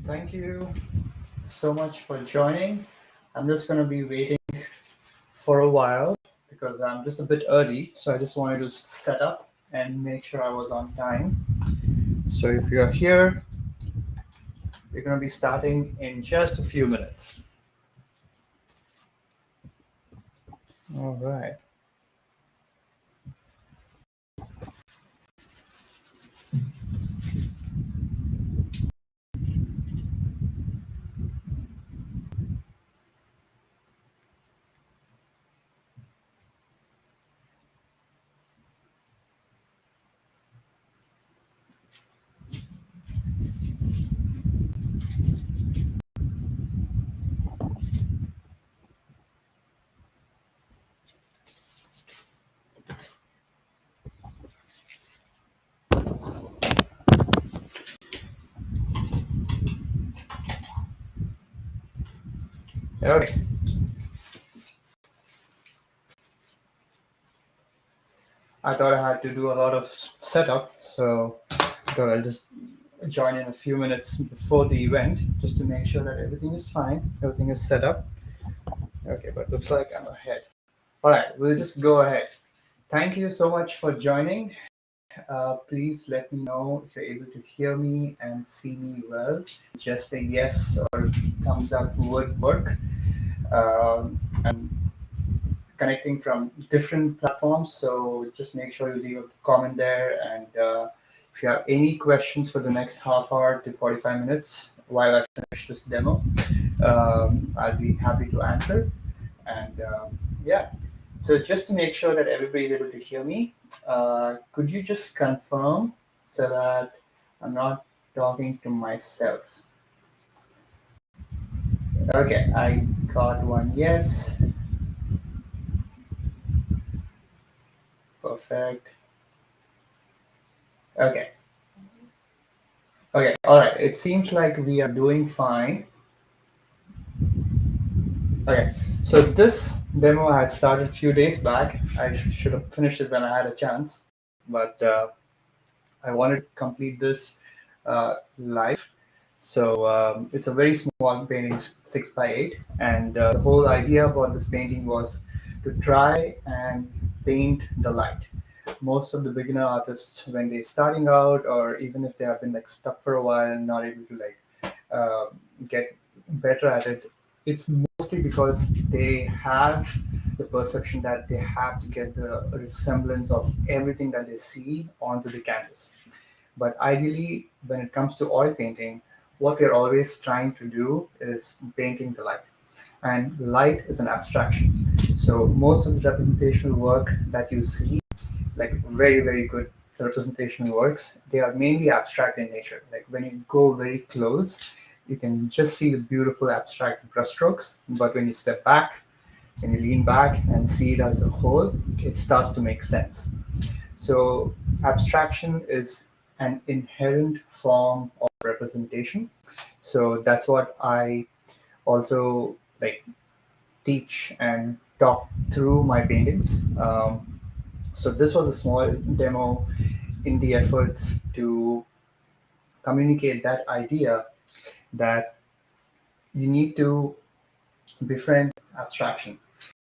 Thank you so much for joining. I'm just going to be waiting for a while because I'm just a bit early. So I just wanted to set up and make sure I was on time. So if you're here, we're going to be starting in just a few minutes. All right. Okay. I thought I had to do a lot of setup, so I thought I'll just join in a few minutes before the event just to make sure that everything is fine, everything is set up. Okay, but looks like I'm ahead. All right, we'll just go ahead. Thank you so much for joining. Please let me know if you're able to hear me and see me well. Just a yes or thumbs up would work. I'm connecting from different platforms, so just make sure you leave a comment there. And if you have any questions for the next half hour to 45 minutes while I finish this demo, I'll be happy to answer. And yeah, so just to make sure that everybody is able to hear me, could you just confirm so that I'm not talking to myself? Okay, I got one yes. Perfect. Okay. Okay. All right. It seems like we are doing fine. Okay. So this demo I had started a few days back. I should have finished it when I had a chance, but I wanted to complete this live. So it's a very small painting, 6 by 8, and the whole idea about this painting was to try and paint the light. Most of the beginner artists, when they're starting out, or even if they have been like stuck for a while and not able to uh, get better at it, it's mostly because they have the perception that they have to get the resemblance of everything that they see onto the canvas. But ideally, when it comes to oil painting, what we're always trying to do is painting the light. And light is an abstraction. So most of the representational work that you see, like very, very good representational works, they are mainly abstract in nature. Like when you go very close, you can just see the beautiful abstract brushstrokes. But when you step back, when you lean back and see it as a whole, it starts to make sense. So abstraction is an inherent form of representation. So that's what I also like teach and talk through my paintings. So this was a small demo in the efforts to communicate that idea that you need to befriend abstraction,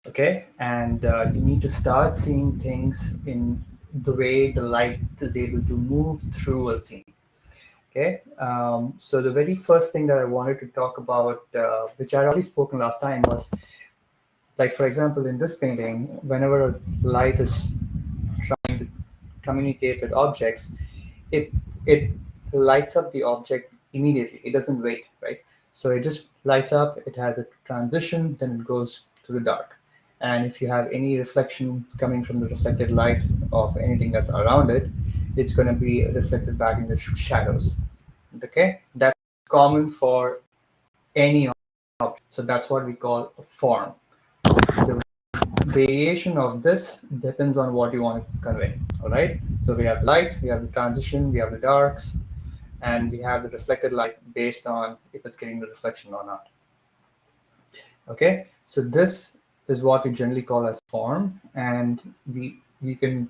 okay, and you need to start seeing things in the way the light is able to move through a scene. Okay, so the very first thing that I wanted to talk about, which I'd already spoken last time, was like, for example, in this painting, whenever a light is trying to communicate with objects, it lights up the object immediately. It doesn't wait, right? So it just lights up. It has a transition, then it goes to the dark. And if you have any reflection coming from the reflected light of anything that's around it, it's going to be reflected back in the shadows. Okay, that's common for any object. So that's what we call a form. The variation of this depends on what you want to convey. All right. So we have light, we have the transition, we have the darks, and we have the reflected light based on if it's getting the reflection or not. Okay. So this is what we generally call as form, and we can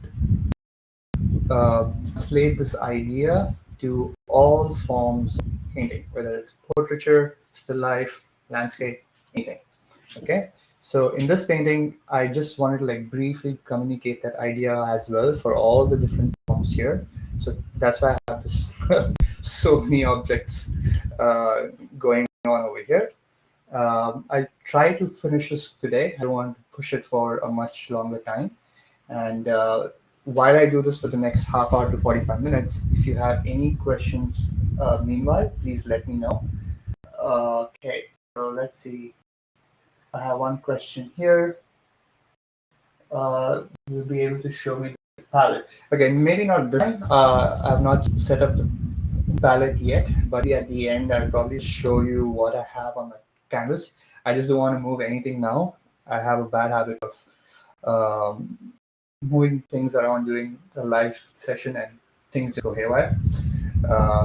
translate this idea to all forms painting, whether it's portraiture, still life, landscape, anything. Okay. So in this painting, I just wanted to like briefly communicate that idea as well for all the different forms here. So that's why I have this so many objects going on over here. I try to finish this today. I don't want to push it for a much longer time. And while I do this for the next half hour to 45 minutes, if you have any questions, meanwhile, please let me know. Okay, so let's see. I have one question here. You'll be able to show me the palette. Okay, maybe not this time. I've not set up the palette yet, but at the end, I'll probably show you what I have on my canvas. I just don't want to move anything now. I have a bad habit of um, moving things around during the live session and things go haywire.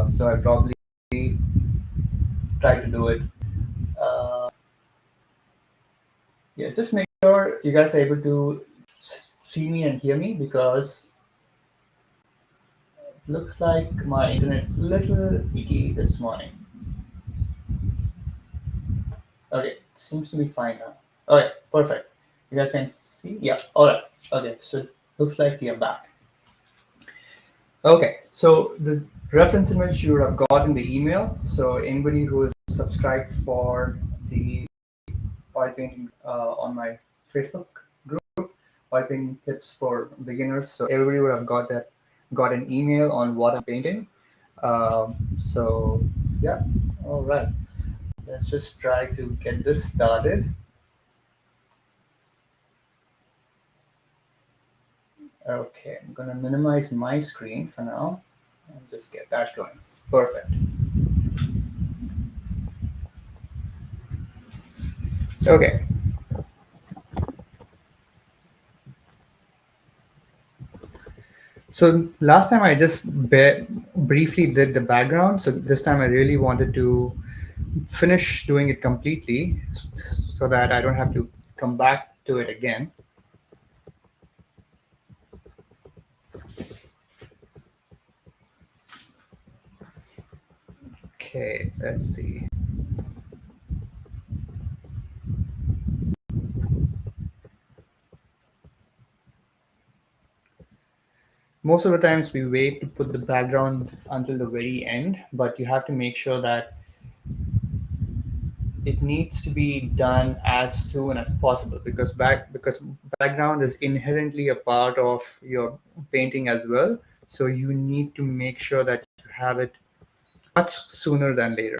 So I'll probably try to do it. Uh, yeah, just make sure you guys are able to see me and hear me because it looks like my internet's a little icky this morning. Okay, seems to be fine now. Okay, perfect. You guys can see? Yeah, all right. Okay, so looks like we are back. Okay, so the reference image you would have got in the email. So anybody who is subscribed for the oil painting on my Facebook group, oil painting tips for beginners. So everybody would have got an email on what I'm painting. So yeah, all right. Let's just try to get this started. Okay, I'm gonna minimize my screen for now and just get that going. Perfect. Okay. So last time I just briefly did the background. So this time I really wanted to finish doing it completely so that I don't have to come back to it again. Okay, let's see. Most of the times we wait to put the background until the very end, but you have to make sure that it needs to be done as soon as possible because background is inherently a part of your painting as well. So you need to make sure that you have it much sooner than later.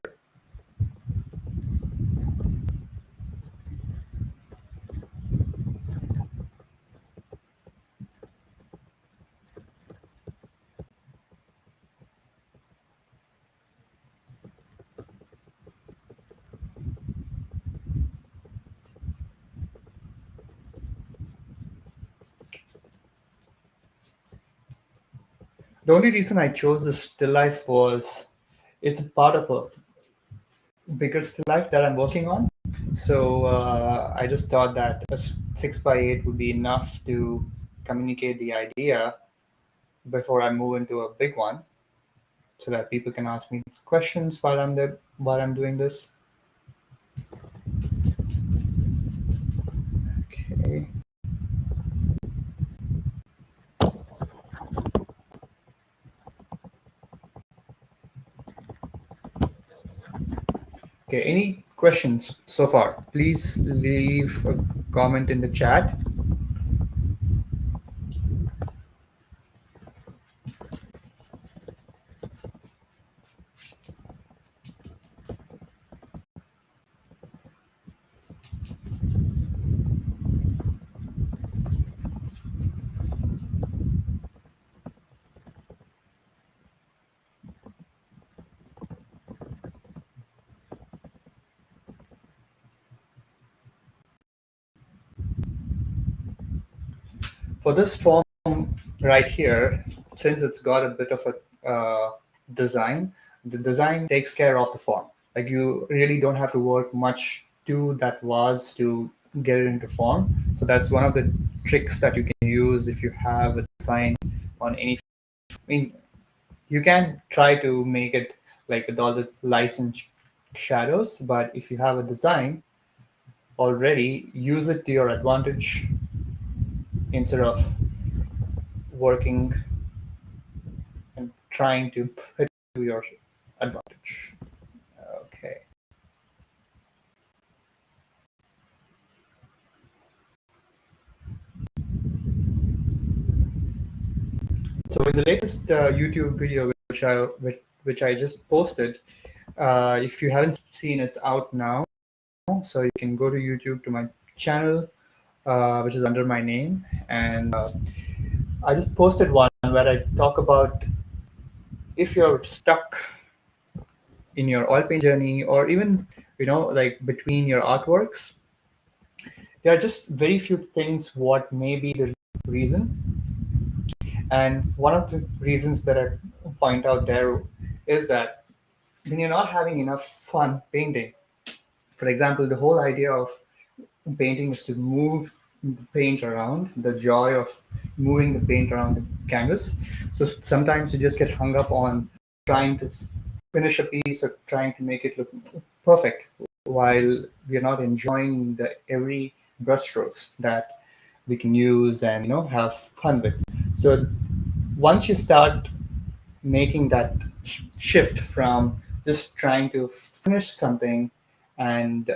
The only reason I chose this still life was it's a part of a bigger still life that I'm working on. So I just thought that a 6x8 would be enough to communicate the idea before I move into a big one, so that people can ask me questions while I'm there while I'm doing this. Okay. Okay. Any questions so far? Please leave a comment in the chat. For this form right here, since it's got a bit of a design, the design takes care of the form. Like you really don't have to work much to that vase to get it into form. So that's one of the tricks that you can use if you have a design on any. I mean, You can try to make it like with all the lights and shadows, but if you have a design already, use it to your advantage instead of working and trying to put it to your advantage. Okay. So in the latest YouTube video which I just posted, if you haven't seen, it's out now. So you can go to YouTube to my channel, which is under my name, and I just posted one where I talk about if you're stuck in your oil paint journey, or even like between your artworks, there are just very few things what may be the reason. And one of the reasons that I point out there is that when you're not having enough fun painting, for example, the whole idea of painting is to move the paint around, the joy of moving the paint around the canvas. So sometimes you just get hung up on trying to finish a piece or trying to make it look perfect while we're not enjoying the every brushstrokes that we can use and have fun with. So once you start making that shift from just trying to finish something and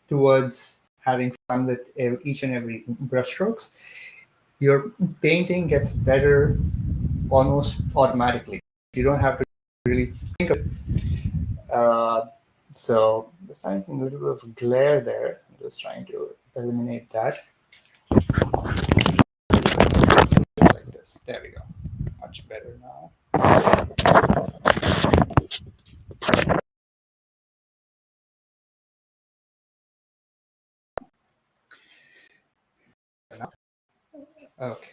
towards having fun with each and every brushstrokes, your painting gets better almost automatically. You don't have to really think of it. Uh, so there's a little bit of glare there. I'm just trying to eliminate that like this. There we go. Much better now. Okay.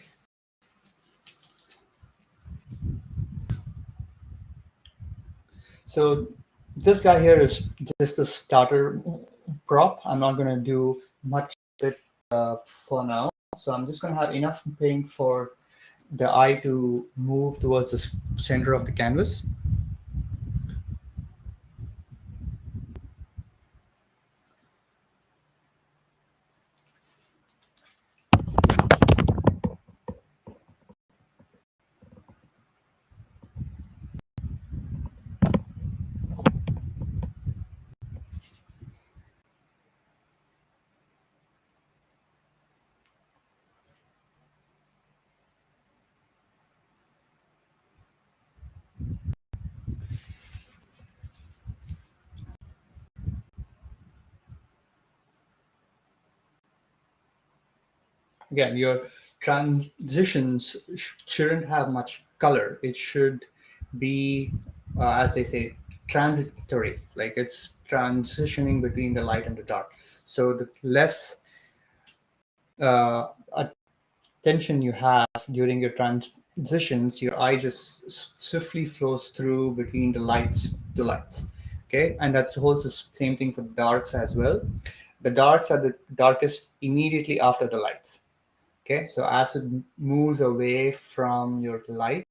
So this guy here is just a starter prop. I'm not going to do much of it for now. So I'm just going to have enough paint for the eye to move towards the center of the canvas. Again, your transitions shouldn't have much color. It should be, as they say, transitory, like it's transitioning between the light and the dark. So the less uh, attention you have during your transitions, your eye just swiftly flows through between the lights to lights. Okay, and that's holds the same thing for darks as well. The darks are the darkest immediately after the lights. Okay, so as it moves away from your light,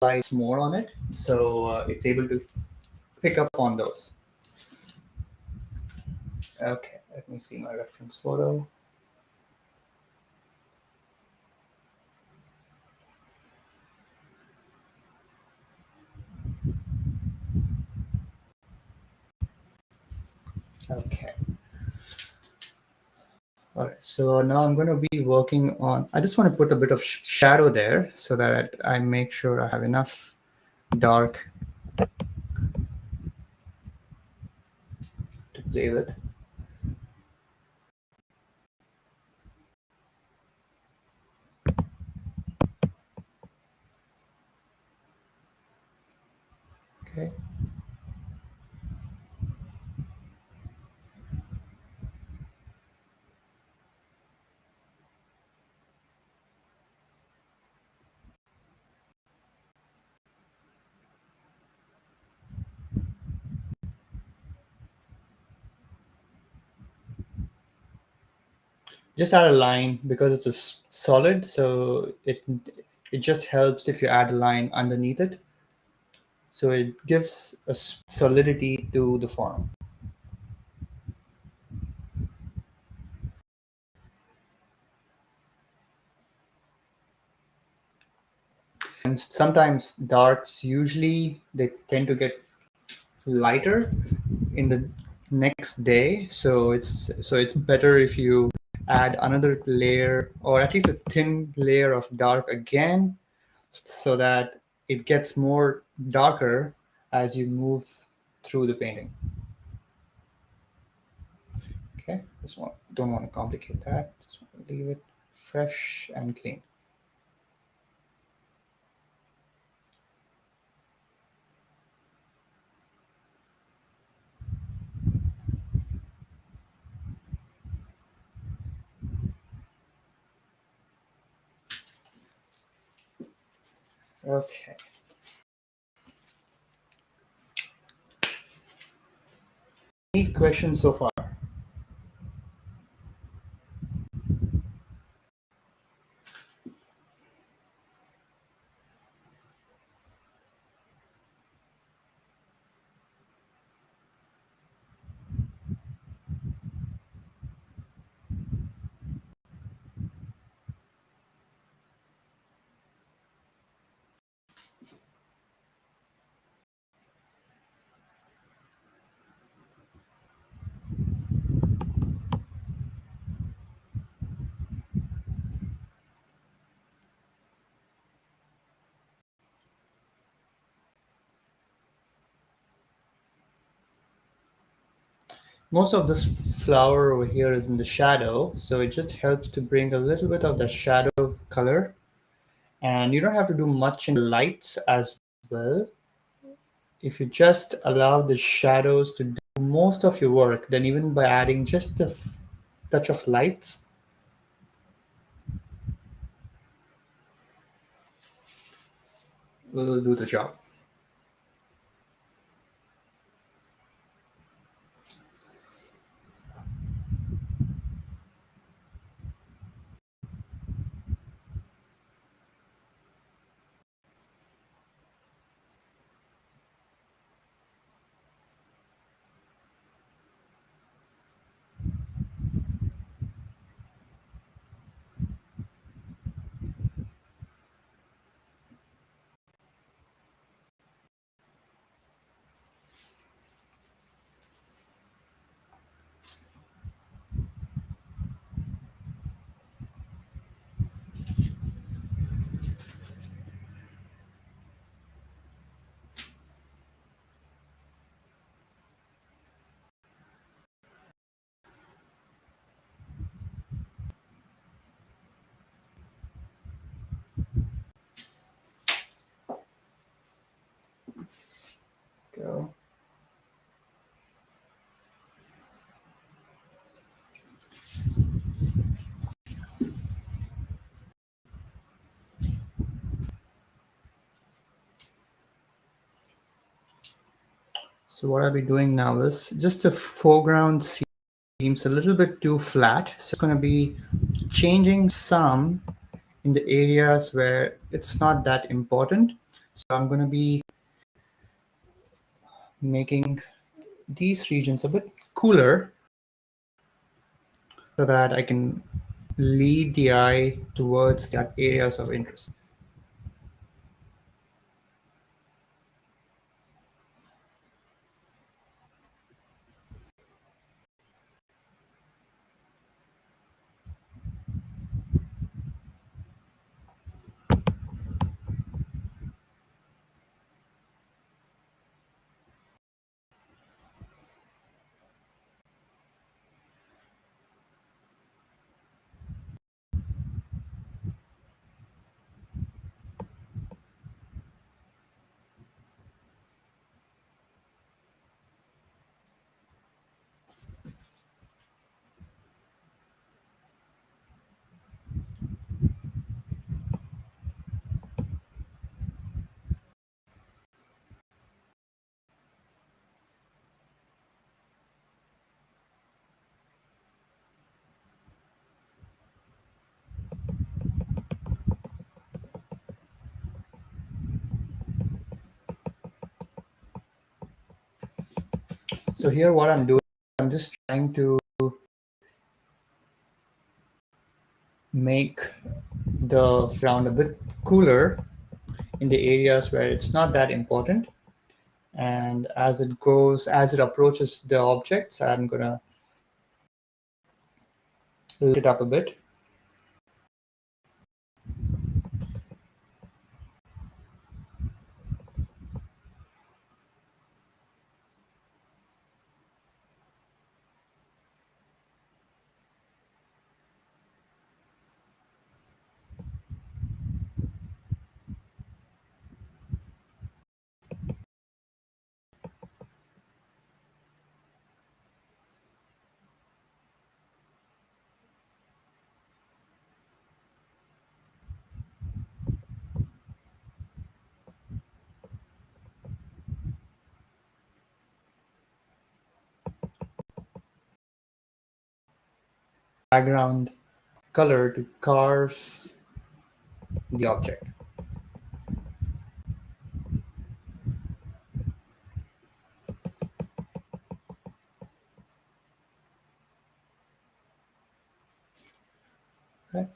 lights more on it, so it's able to pick up on those. Okay, let me see my reference photo. Okay. All right, so now I'm going to be working on, I just want to put a bit of shadow there so that I make sure I have enough dark to play with. Okay. Just add a line because it's a solid, so it It just helps if you add a line underneath it. So it gives a solidity to the form. And sometimes darks, usually they tend to get lighter in the next day. So it's better if you add another layer, or at least a thin layer of dark again, so that it gets more darker as you move through the painting. Okay, don't want to complicate that. Just want to leave it fresh and clean. Okay. Any questions so far? Most of this flower over here is in the shadow, so it just helps to bring a little bit of the shadow color. And you don't have to do much in the lights as well. If you just allow the shadows to do most of your work, then even by adding just a touch of lights, will do the job. Go. So what I'll be doing now is just the foreground seems a little bit too flat. So it's going to be changing some in the areas where it's not that important. So I'm going to be making these regions a bit cooler so that I can lead the eye towards that areas of interest. So here what I'm doing, I'm just trying to make the ground a bit cooler in the areas where it's not that important. And as it approaches the objects, I'm gonna lift it up a bit. Background color to carve the object. Okay.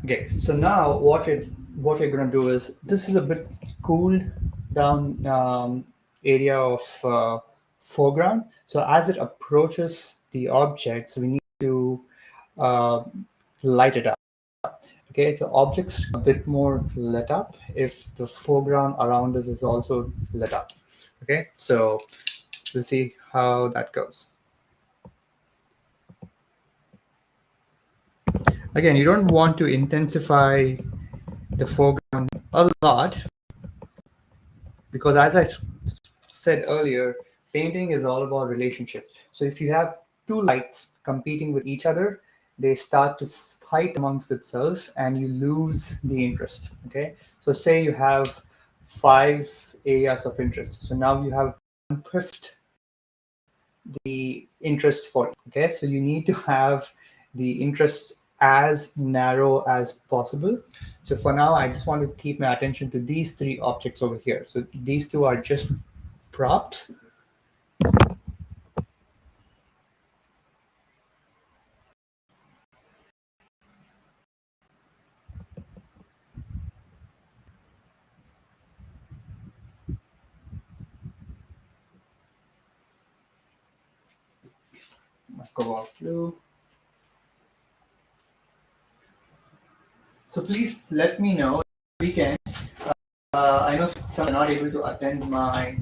Okay, so now what we're gonna do is, this is a bit cooled down area of foreground. So as it approaches the object, so we need to uh, light it up. Okay, so objects a bit more lit up if the foreground around us is also lit up. Okay, so we'll see how that goes. Again, you don't want to intensify the foreground a lot, because as I said earlier, painting is all about relationships. So if you have two lights competing with each other, they start to fight amongst itself and you lose the interest. Okay, so say you have 5 areas of interest, so now you have 1/5 the interest for it. Okay, so you need to have the interest as narrow as possible. So for now, I just want to keep my attention to these 3 objects over here. So these 2 are just props. Cobalt blue. So please let me know weekend. I know some are not able to attend my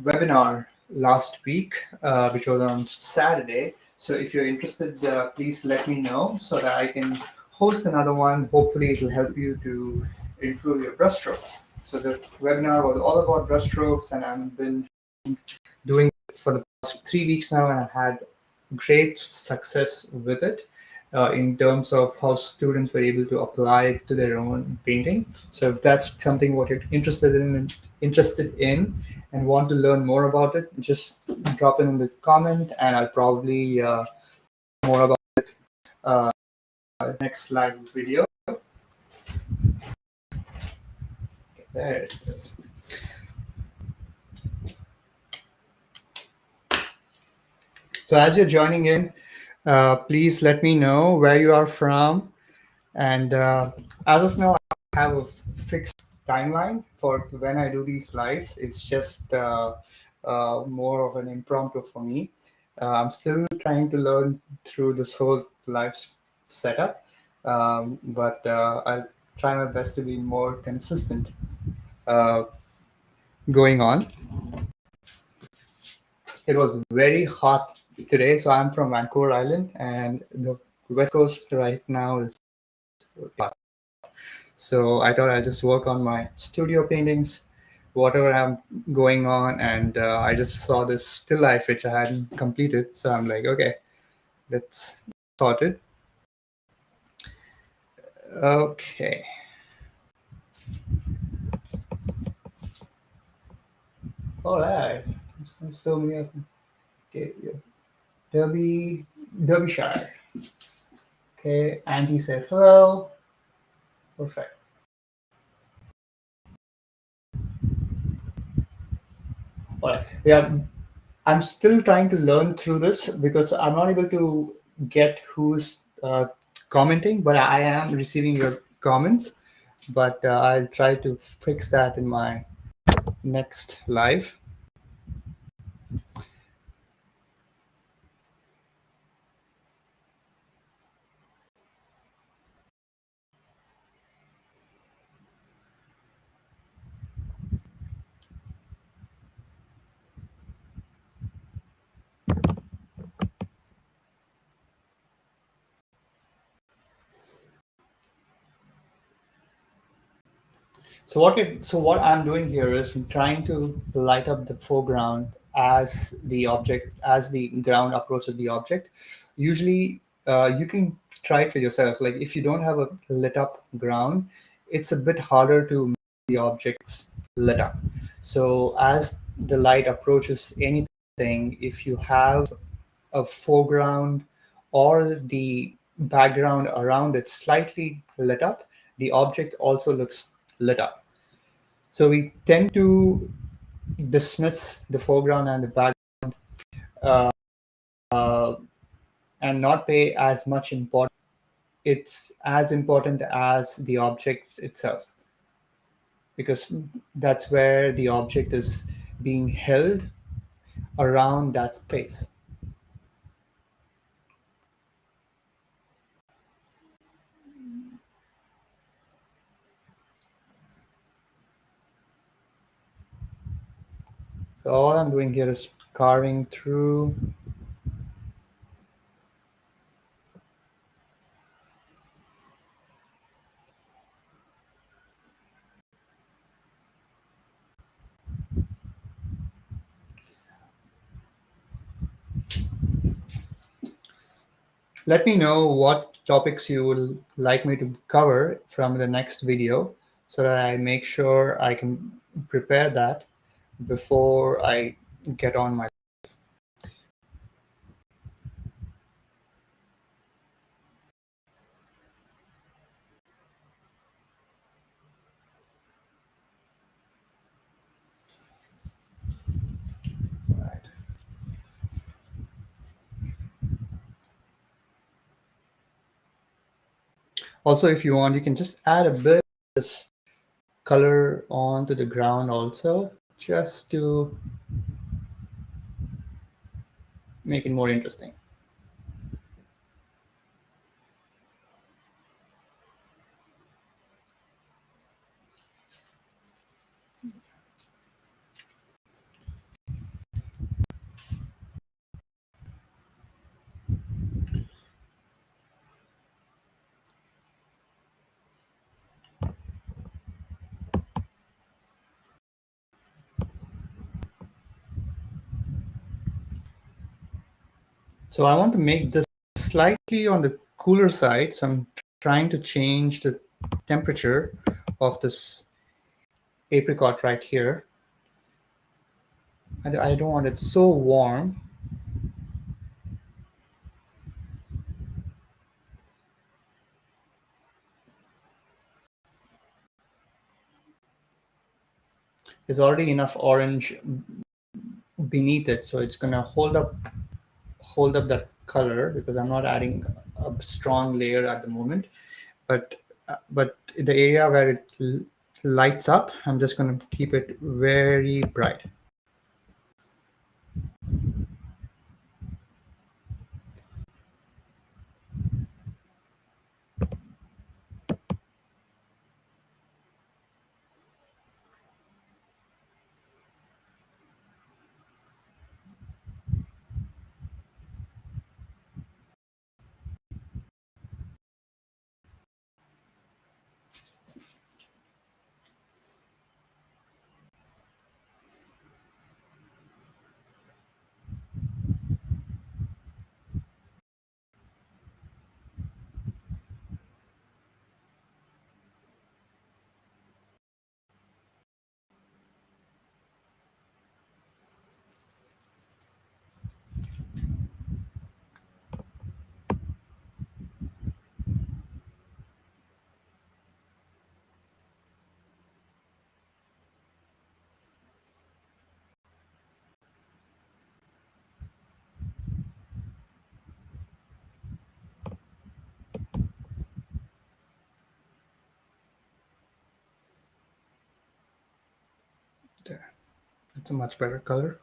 webinar last week, which was on Saturday. So if you're interested, please let me know so that I can host another one. Hopefully, it will help you to improve your brushstrokes. So the webinar was all about brushstrokes, and I've been doing it for the past 3 weeks now, and I've had great success with it. In terms of how students were able to apply it to their own painting. So if that's something what you're interested in and want to learn more about it, just drop it in the comment, and I'll probably more about it next live video. There it is. So as you're joining in, please let me know where you are from. And as of now, I have a fixed timeline for when I do these lives. It's just more of an impromptu for me. I'm still trying to learn through this whole live setup, but I'll try my best to be more consistent uh, going on. It was very hot today, so I'm from Vancouver Island, and the West Coast right now is hot. So I thought I'd just work on my studio paintings, whatever I'm going on, and I just saw this still life which I hadn't completed. So I'm like, okay, let's sort it. Okay. All right. So many of them. Okay, yeah. Derby, Derbyshire. Okay, Angie says hello. Perfect. All right. Yeah, I'm still trying to learn through this because I'm not able to get who's commenting, but I am receiving your comments. But I'll try to fix that in my next live. So what I'm doing here is I'm trying to light up the foreground as the ground approaches the object. Usually, you can try it for yourself. Like if you don't have a lit up ground, it's a bit harder to make the objects lit up. So as the light approaches anything, if you have a foreground or the background around it slightly lit up, the object also looks lit up. So we tend to dismiss the foreground and the background uh, and not pay as much importance. It's as important as the object itself because that's where the object is being held around that space. So all I'm doing here is carving through. Let me know what topics you would like me to cover from the next video so that I make sure I can prepare that before I get on my. Right. Also, if you want, you can just add a bit of this color onto the ground also, just to make it more interesting. So I want to make this slightly on the cooler side. So I'm trying to change the temperature of this apricot right here. I don't want it so warm. There's already enough orange beneath it, so it's gonna hold up that color because I'm not adding a strong layer at the moment. But the area where it lights up, I'm just gonna keep it very bright. It's a much better color.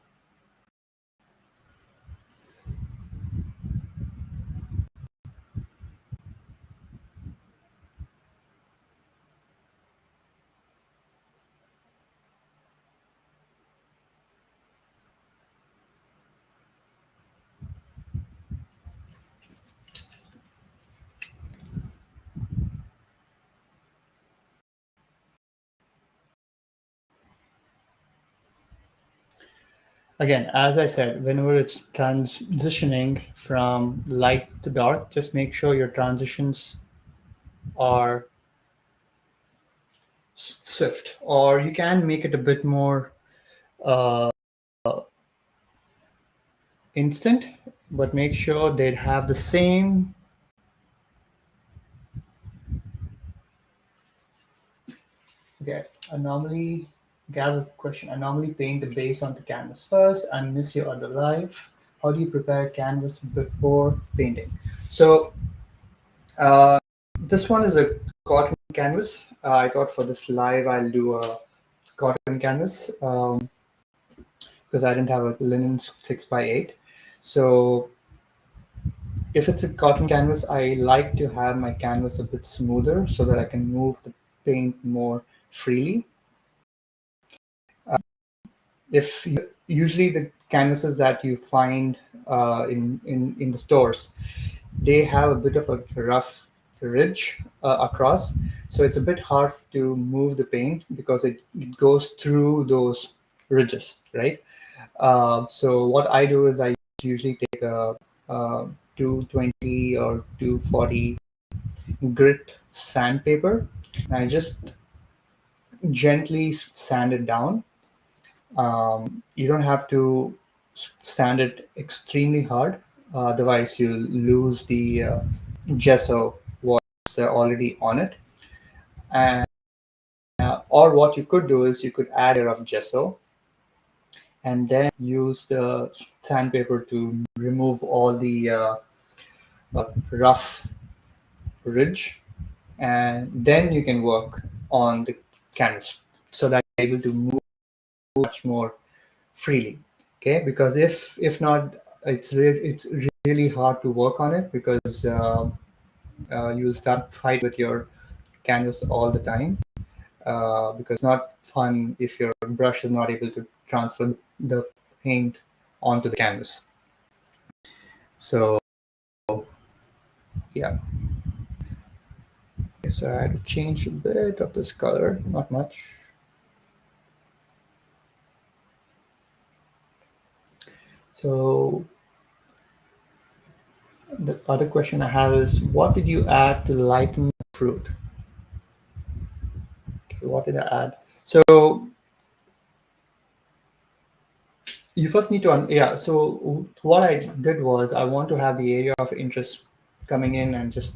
Again, as I said, whenever it's transitioning from light to dark, just make sure your transitions are swift, or you can make it a bit more uh, instant, but make sure they have the same. Okay, I normally gather question. I normally paint the base on the canvas first and miss your other life. How do you prepare canvas before painting? So uh, this one is a cotton canvas. I thought for this live I'll do a cotton canvas because I didn't have a linen 6x8. So if it's a cotton canvas, I like to have my canvas a bit smoother so that I can move the paint more freely. If you, usually the canvases that you find in the stores, they have a bit of a rough ridge across, so it's a bit hard to move the paint because it goes through those ridges, right? So what I do is I usually take a 220 or 240 grit sandpaper, and I just gently sand it down. You don't have to sand it extremely hard, otherwise you lose the gesso what's already on it. And or what you could do is you could add a layer of gesso and then use the sandpaper to remove all the rough ridge, and then you can work on the canvas so that you're able to move much more freely. Okay, because if not, it's really hard to work on it because you start fight with your canvas all the time, because it's not fun if your brush is not able to transfer the paint onto the canvas. So yeah, so I had to change a bit of this color, not much. So the other question I have is, what did you add to lighten the fruit? Okay, what did I add? So you first need to yeah, so what I did was I want to have the area of interest coming in and just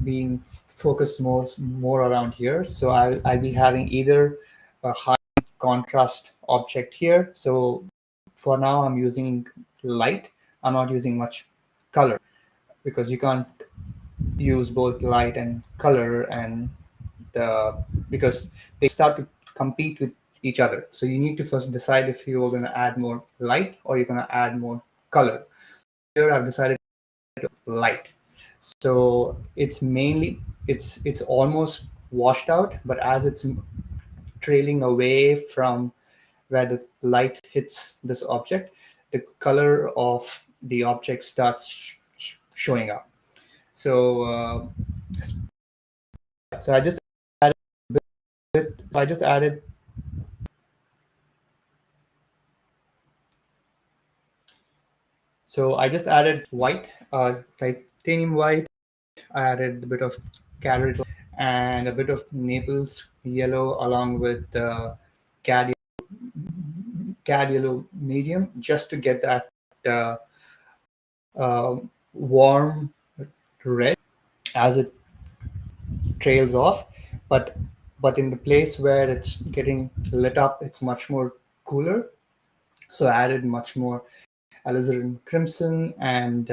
being focused more around here. So I'll be having either a high contrast object here. So for now I'm using light. I'm not using much color because you can't use both light and color, and because they start to compete with each other. So you need to first decide if you're going to add more light or you're going to add more color. Here I've decided to light. So it's mainly it's almost washed out, but as it's trailing away from where the light hits this object, the color of the object starts showing up. So so I just added I just added So I just added white, titanium white. I added a bit of carrot and a bit of Naples yellow along with cad, cad yellow medium just to get that uh, warm red as it trails off. But in the place where it's getting lit up, it's much more cooler. So I added much more alizarin crimson and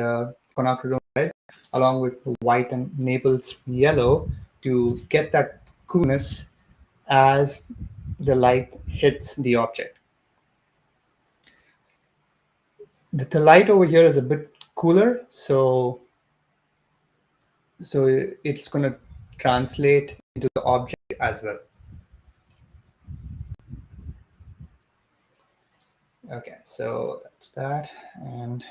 quinacridone red, along with white and Naples yellow to get that coolness as the light hits the object. The light over here is a bit cooler, so it's going to translate into the object as well. Okay, so that's that. And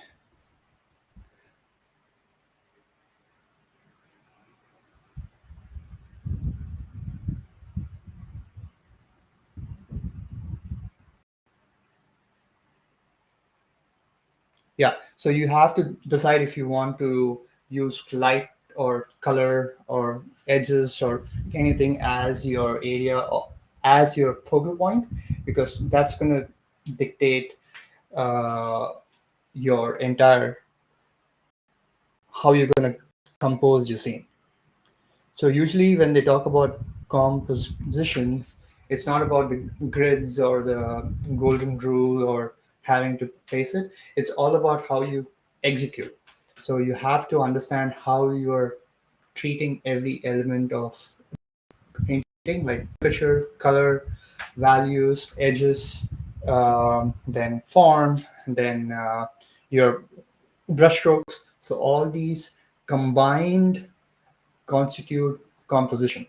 yeah, so you have to decide if you want to use light or color or edges or anything as your area or as your focal point, because that's going to dictate uh, your entire how you're going to compose your scene. So usually when they talk about composition, it's not about the grids or the golden rule or having to place it. It's all about how you execute. So you have to understand how you're treating every element of painting, like temperature, color, values, edges, then form, then your brushstrokes. So all these combined constitute composition.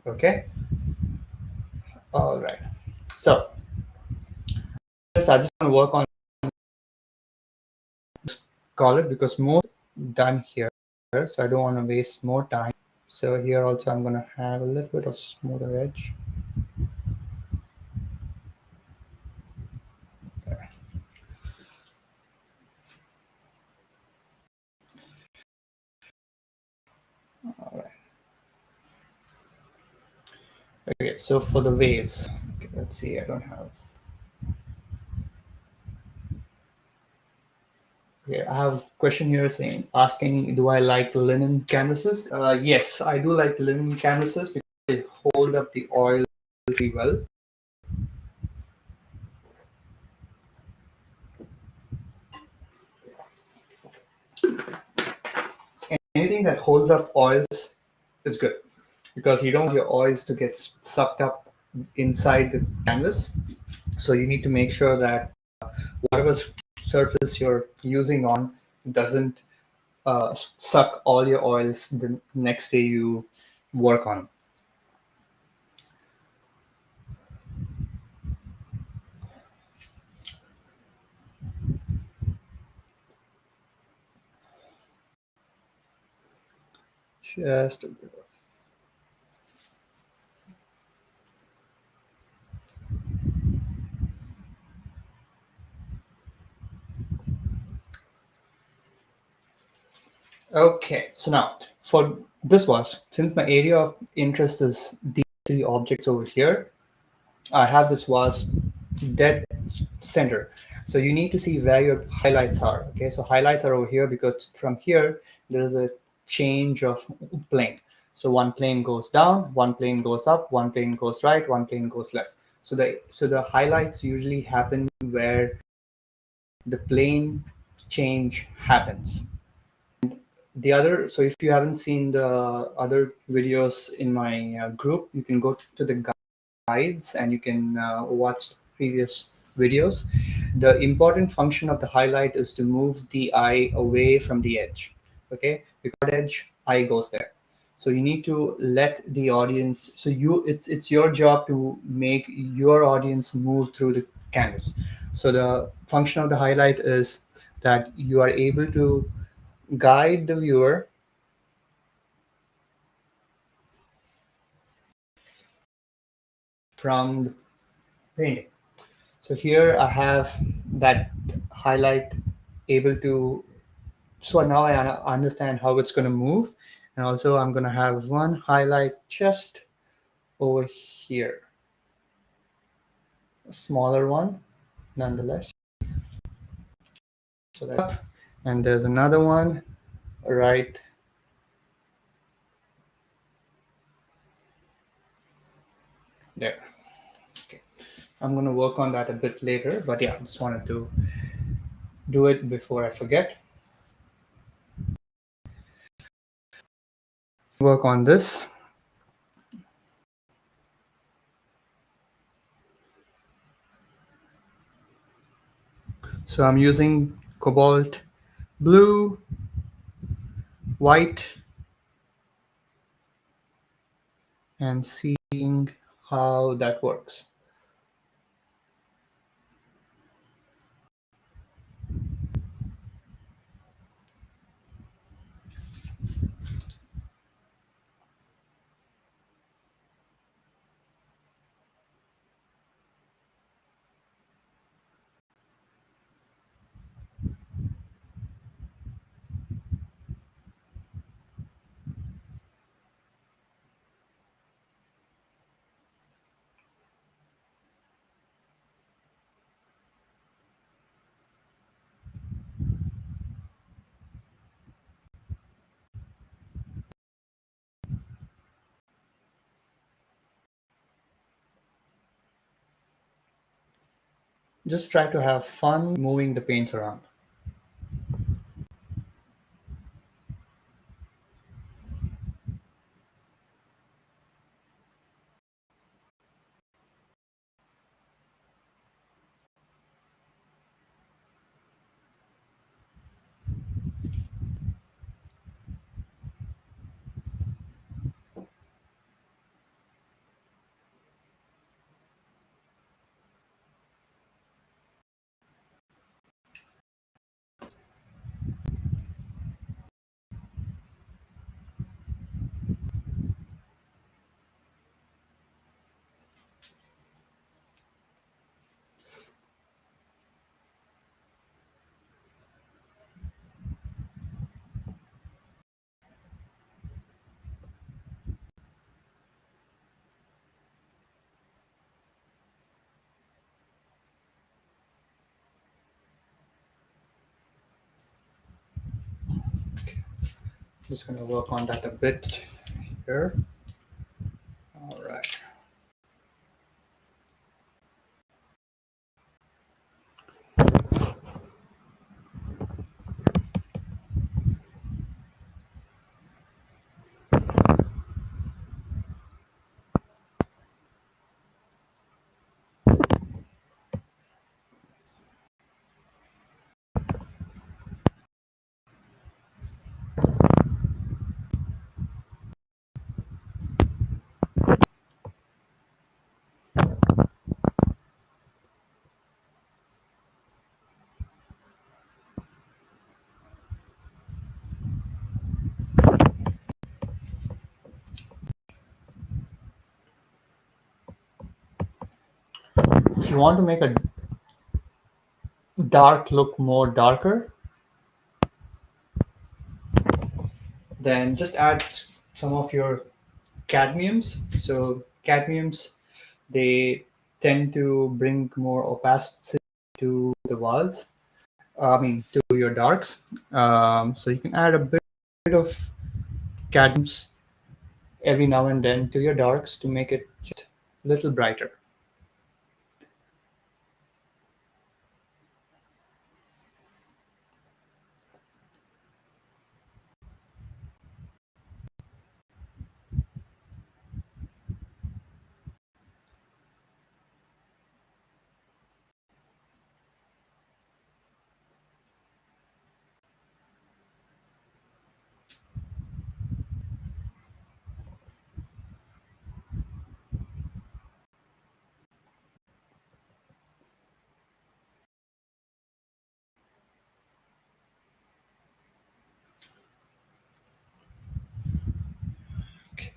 Okay. All right. So this I just want to work on color because most done here. So I don't want to waste more time. So here also I'm going to have a little bit of smoother edge. All right. Okay. So for the vase, okay, let's see. I don't have. Okay, I have a question here saying, asking, do I like linen canvases? Yes, I do like linen canvases because they hold up the oil pretty well. Anything that holds up oils is good because you don't want your oils to get sucked up inside the canvas. So you need to make sure that whatever surface you're using on doesn't suck all your oils the next day you work on. Just a bit of. Okay, so now for this was, since my area of interest is these three objects over here, I have this was dead center. So you need to see where your highlights are. Okay, so highlights are over here because from here there is a change of plane. So one plane goes down, one plane goes up, one plane goes right, one plane goes left. So the highlights usually happen where the plane change happens. The other, so if you haven't seen the other videos in my group, you can go to the guides and you can watch previous videos. The important function of the highlight is to move the eye away from the edge. Okay, because edge, eye goes there. So you need to let the audience. So it's your job to make your audience move through the canvas. So the function of the highlight is that you are able to guide the viewer from the painting. So here I have that highlight able to, so now I understand how it's going to move. And also I'm going to have one highlight just over here, a smaller one nonetheless. So that, and there's another one right there. Okay. I'm going to work on that a bit later, but yeah, I just wanted to do it before I forget. Work on this. So I'm using cobalt blue, white, and seeing how that works. Just try to have fun moving the paints around. Just going to work on that a bit here. All right. If you want to make a dark look more darker, then just add some of your cadmiums. So cadmiums, they tend to bring more opacity to the walls. I mean, to your darks. So you can add a bit of cadmiums every now and then to your darks to make it just a little brighter.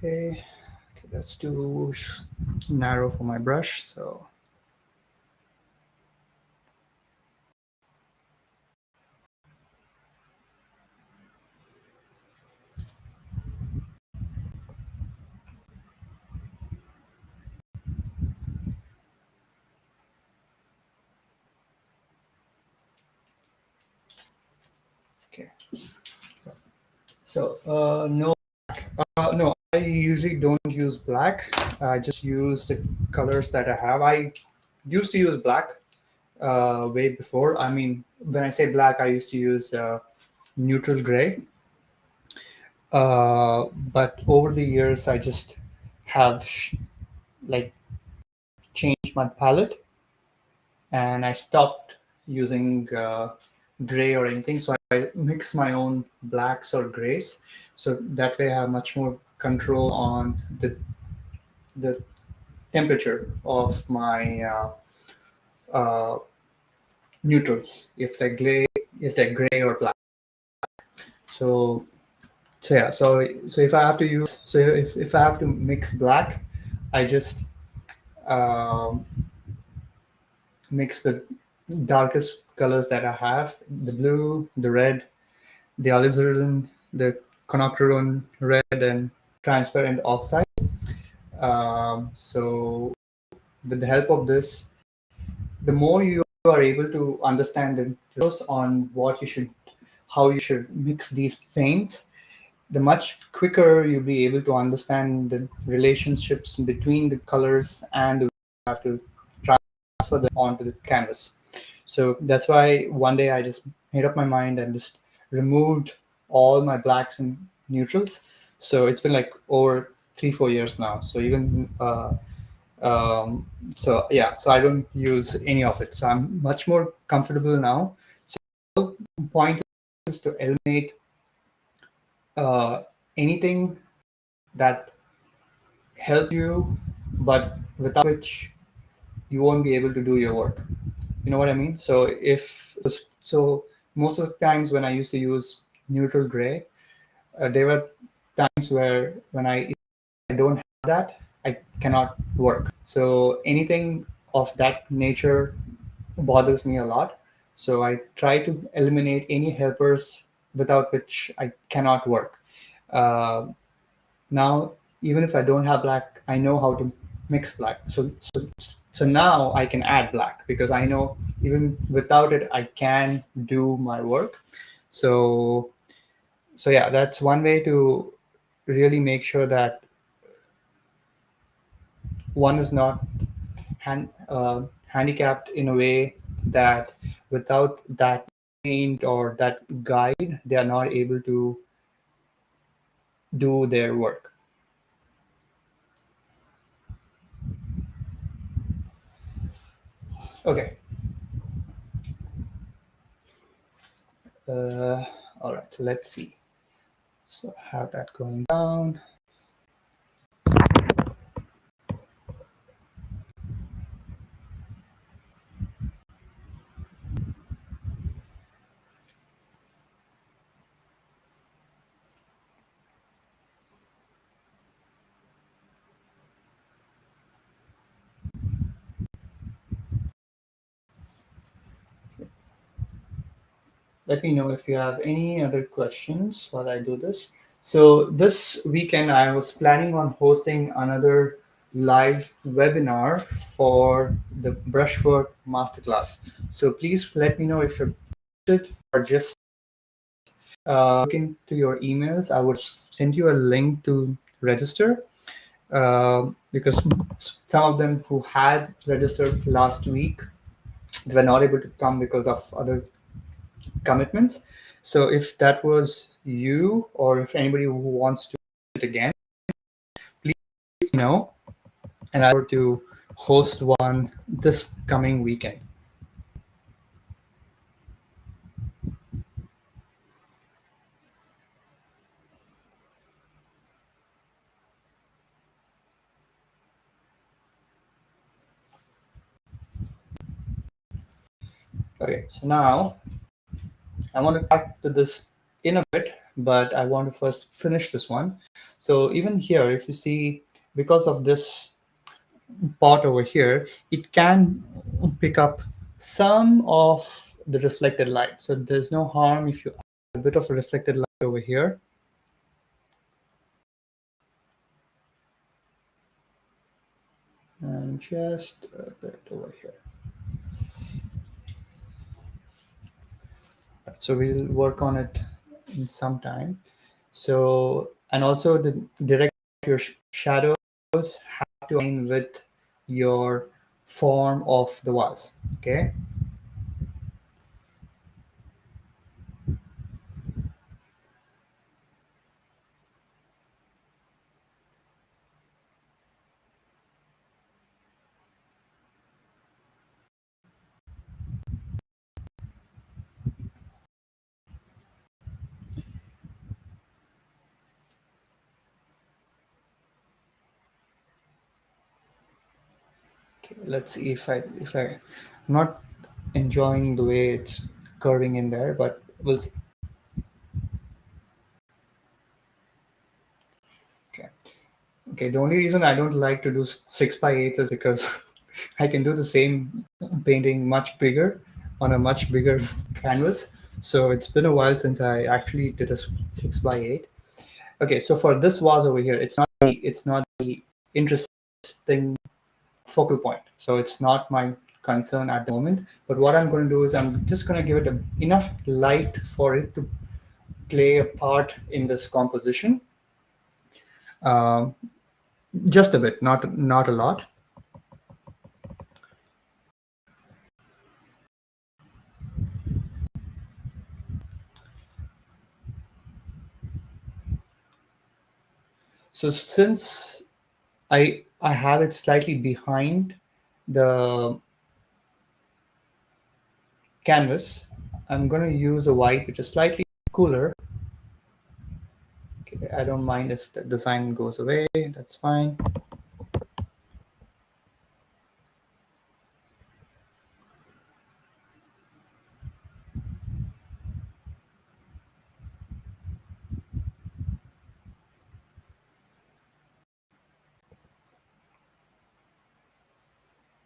Okay, let's do narrow for my brush. So okay, so no, I usually don't use black. I just use the colors that I have. I used to use black way before. I mean, when I say black, I used to use neutral gray. But over the years, I just have like changed my palette, and I stopped using gray or anything. So I mix my own blacks or grays. So that way I have much more control on the temperature of my uh, neutrals, if they're gray or black. So yeah, so if I have to use, so if I have to mix black, I just um, mix the darkest colors that I have: the blue, the red, the alizarin, the quinacridone red, and transparent oxide. So with the help of this, the more you are able to understand the rules on what you should, how you should mix these paints, the much quicker you'll be able to understand the relationships between the colors and you have to transfer them onto the canvas. So that's why one day I just made up my mind and just removed all my blacks and neutrals. So it's been like over 3 4 years now. So even um, so yeah, so I don't use any of it. So I'm much more comfortable now. So the point is to eliminate uh, anything that help you, but without which you won't be able to do your work. You know what I mean? So if so, most of the times when I used to use neutral gray, there were times where when I don't have that, I cannot work. So anything of that nature bothers me a lot. So I try to eliminate any helpers without which I cannot work. Uh, Now, even if I don't have black, I know how to mix black. So now I can add black because I know even without it I can do my work. So yeah, that's one way to really make sure that one is not handicapped in a way that without that paint or that guide they are not able to do their work. Okay. uh, all right, so let's see. So I have that going down. Let me know if you have any other questions while I do this. So this weekend, I was planning on hosting another live webinar for the brushwork masterclass. So please let me know if you're interested or just look into your emails. I would send you a link to register because some of them who had registered last week were not able to come because of other commitments. So if that was you, or if anybody who wants to do it again, please know, and I will to host one this coming weekend. Okay, so now I want to back to this in a bit, but I want to first finish this one. So even here, if you see, because of this part over here, it can pick up some of the reflected light. So there's no harm if you add a bit of a reflected light over here. And just a bit over here. So we'll work on it in some time. So, and also the direct your shadows have to align with your form of the vase. Okay. Let's see if I'm not enjoying the way it's curving in there, but we'll see. Okay. Okay. The only reason I don't like to do 6 by 8 is because I can do the same painting much bigger on a much bigger canvas. So it's been a while since I actually did a 6 by 8. Okay. So for this vase over here, it's not the interesting focal point. So it's not my concern at the moment. But what I'm going to do is I'm just going to give it enough light for it to play a part in this composition. Um, just a bit, not a lot. So since I have it slightly behind the canvas, I'm going to use a white which is slightly cooler. Okay, I don't mind if the design goes away. That's fine.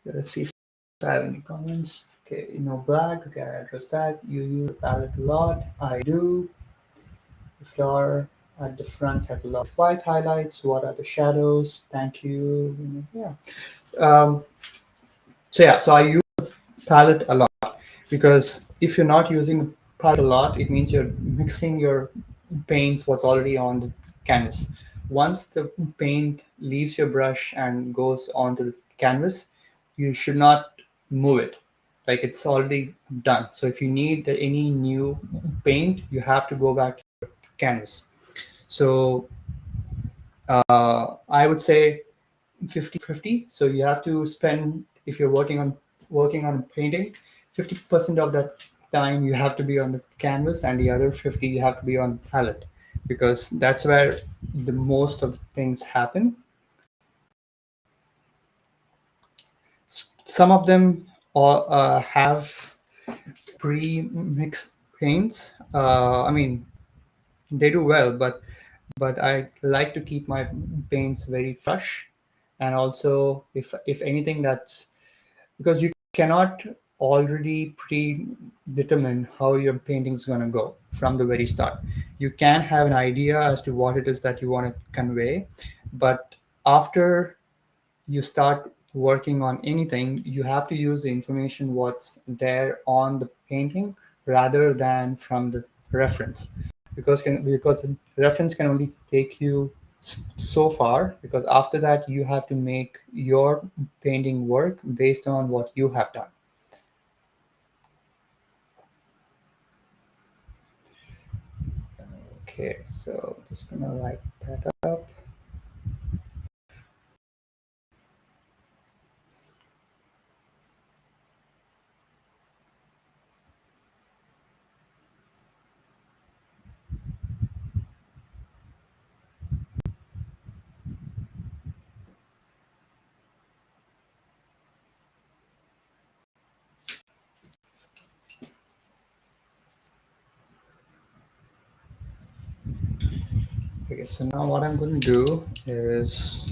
Let's see if I have any comments. Okay, no black. Okay, I address that. You use the palette a lot. I do. The flower at the front has a lot of white highlights. What are the shadows? Thank you. Yeah. Um, so I use palette a lot because if you're not using palette a lot, it means you're mixing your paints what's already on the canvas. Once the paint leaves your brush and goes onto the canvas, you should not move it. Like it's already done. So if you need any new paint, you have to go back to the canvas. So I would say 50-50. So you have to spend, if you're working on painting, 50% of that time you have to be on the canvas, and the other 50 you have to be on palette, because that's where the most of the things happen. Some of them all have pre-mixed paints. I mean, they do well, but I like to keep my paints very fresh. And also, if anything, that's because you cannot already predetermine how your painting is going to go from the very start. You can have an idea as to what it is that you want to convey, but after you start working on anything, you have to use the information what's there on the painting rather than from the reference, because the reference can only take you so far, because after that you have to make your painting work based on what you have done. Okay, so just gonna light that up. Okay, so now what I'm going to do is,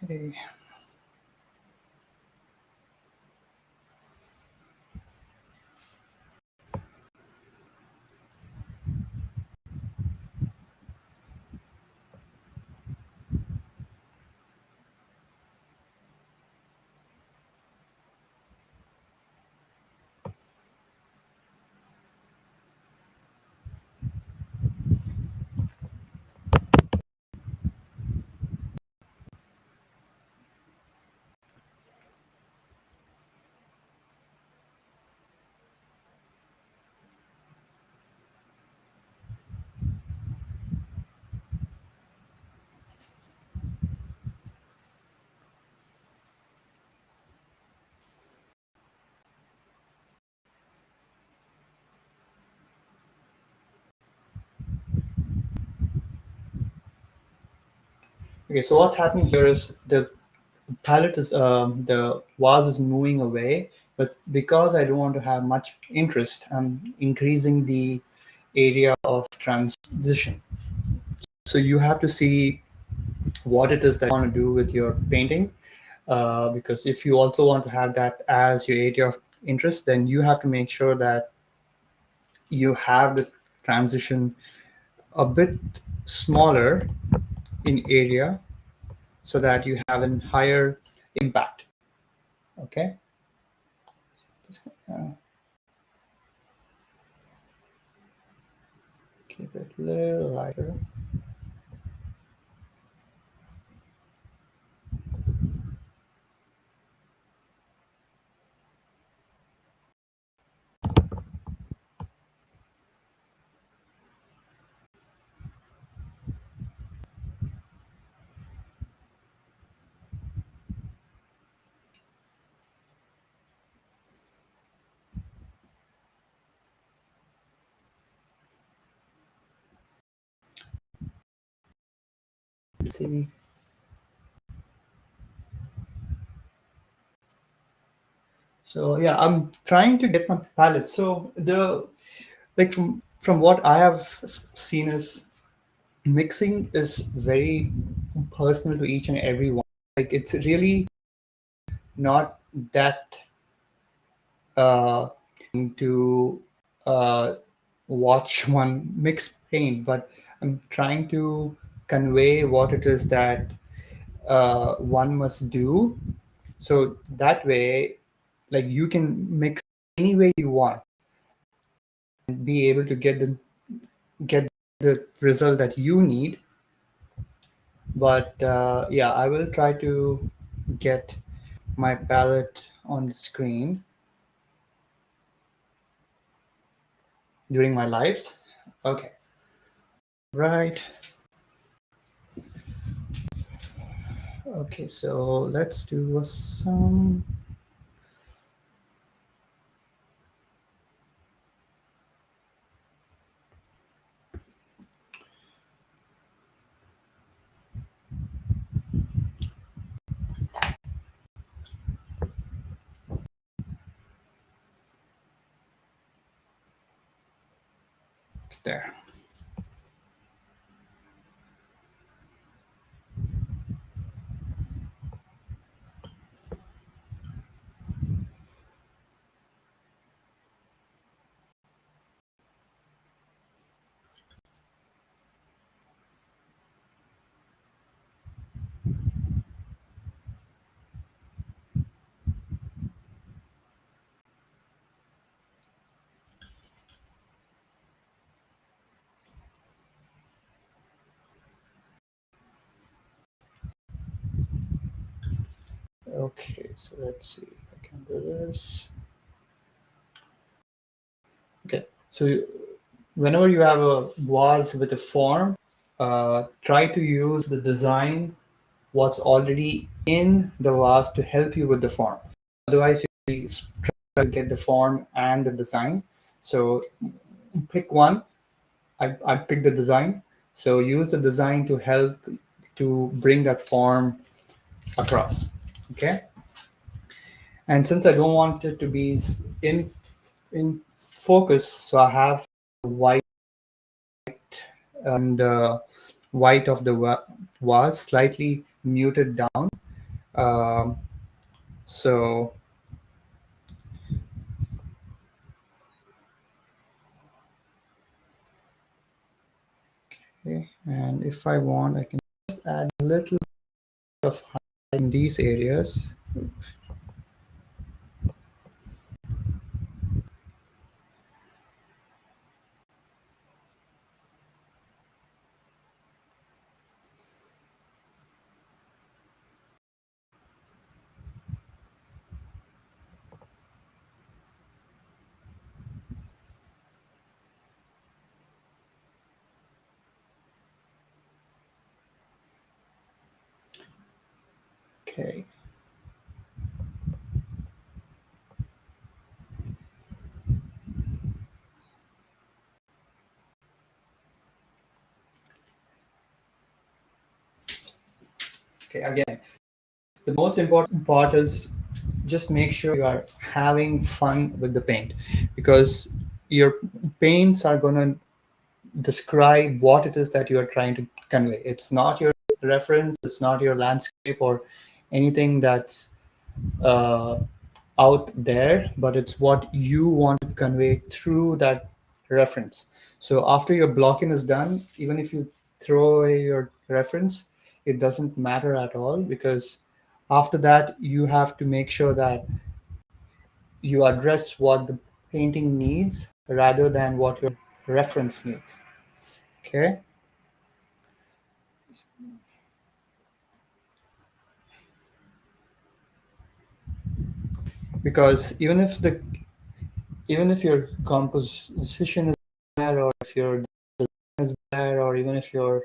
Okay. Okay, so what's happening here is the palette is the vase is moving away, but because I don't want to have much interest, I'm increasing the area of transition. So you have to see what it is that you want to do with your painting, because if you also want to have that as your area of interest, then you have to make sure that you have the transition a bit smaller in area so that you have a higher impact. Okay. uh, Keep it a little lighter. See. So yeah, I'm trying to get my palette. So the like from what I have seen is mixing is very personal to each and every one. Like it's really not that uh, to uh, watch one mix paint, but I'm trying to convey what it is that one must do. So that way, like you can mix any way you want and be able to get the result that you need. But yeah, I will try to get my palette on the screen during my lives. Okay, right. Okay, so let's do some. There. Okay, so let's see if I can do this. Okay, so whenever you have a vase with a form, try to use the design what's already in the vase to help you with the form. Otherwise, you try to get the form and the design. So pick one. I pick the design. So use the design to help to bring that form across. Okay. And since I don't want it to be in focus, so I have white and white of the vase slightly muted down Um, so, okay, and if I want, I can just add a little bit of highlight in these areas. Okay. Okay. Again, the most important part is just make sure you are having fun with the paint, because your paints are going to describe what it is that you are trying to convey. It's not your reference, it's not your landscape or anything that's uh, out there, but it's what you want to convey through that reference. So after your blocking is done, even if you throw away your reference, it doesn't matter at all, because after that you have to make sure that you address what the painting needs rather than what your reference needs. Okay. Because even if your composition is bad, or if your design is bad, or even if your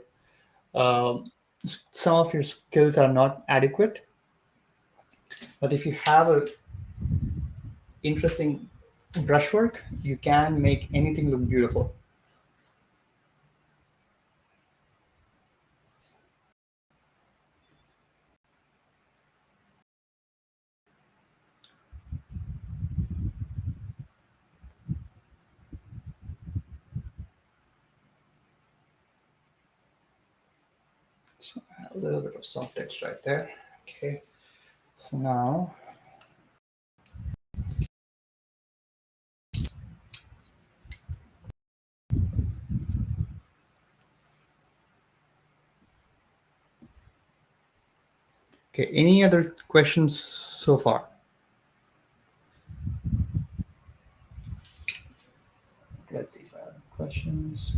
um, some of your skills are not adequate, but if you have a interesting brushwork, you can make anything look beautiful. So I have a little bit of soft edge right there. Okay, so now, okay, any other questions so far? Let's see if I have questions.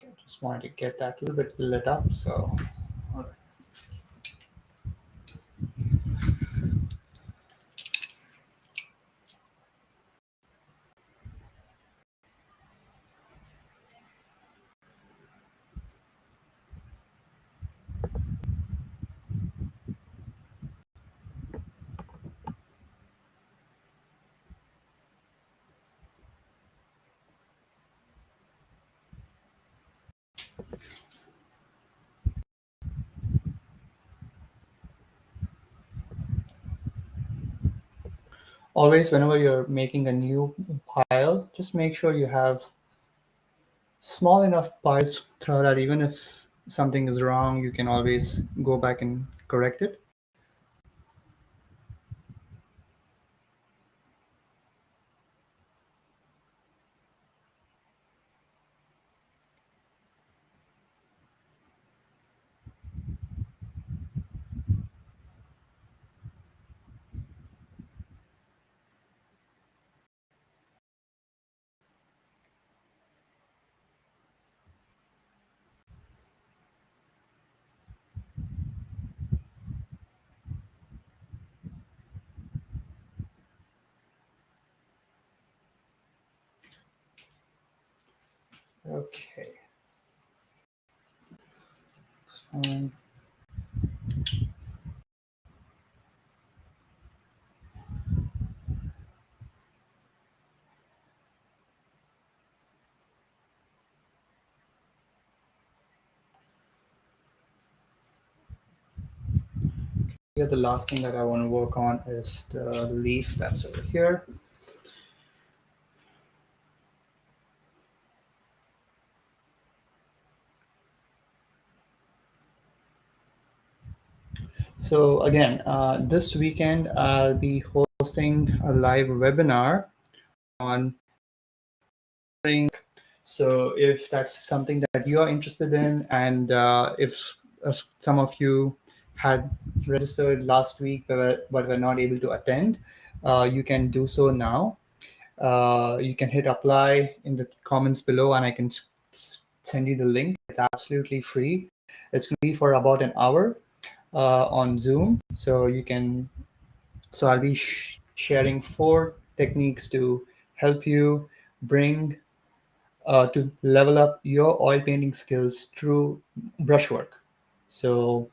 I just wanted to get that a little bit lit up. So, all right. Always, whenever you're making a new pile, just make sure you have small enough piles so that even if something is wrong, you can always go back and correct it. Okay. Um, Here, the last thing that I want to work on is the leaf that's over here. So again, this weekend I'll be hosting a live webinar on. So if that's something that you are interested in, and if some of you had registered last week but were not able to attend, you can do so now. You can hit apply in the comments below, and I can send you the link. It's absolutely free. It's going to be for about an hour on Zoom. So you can. So I'll be sharing 4 techniques to help you bring to level up your oil painting skills through brushwork. So,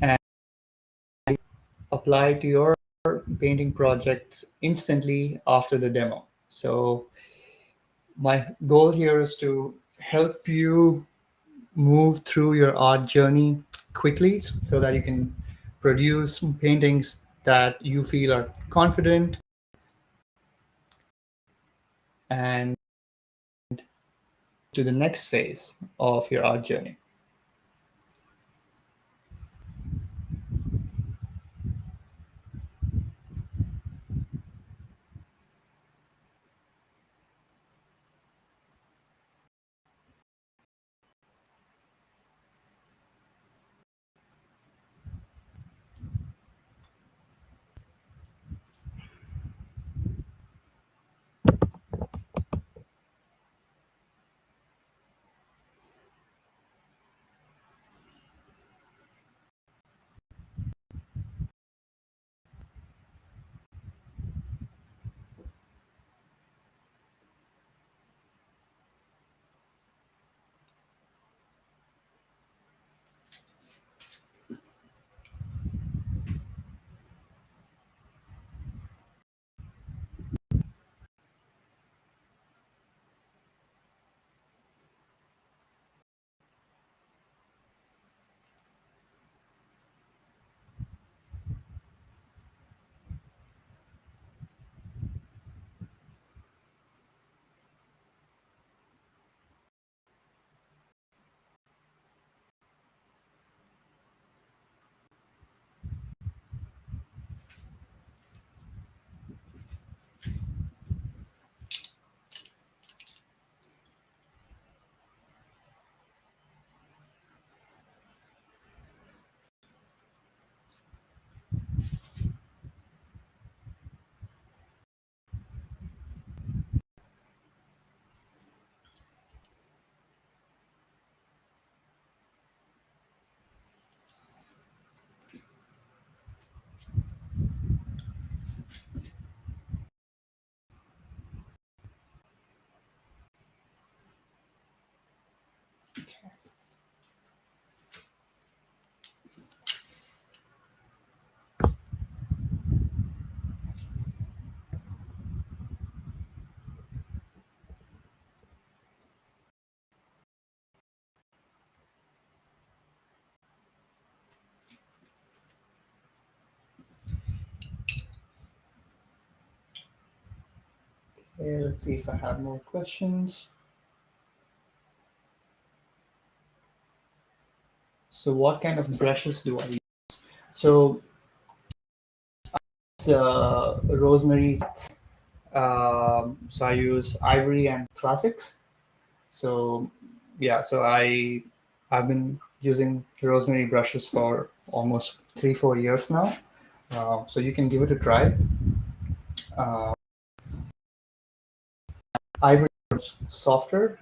and apply to your painting projects instantly after the demo. So, my goal here is to help you move through your art journey quickly so that you can produce paintings that you feel are confident and to the next phase of your art journey. Okay, let's see if I have more questions. So what kind of brushes do I use? So rosemary. So I use ivory and classics. So yeah, so I've been using rosemary brushes for almost 3-4 years now. So you can give it a try. Uh, Ivory is softer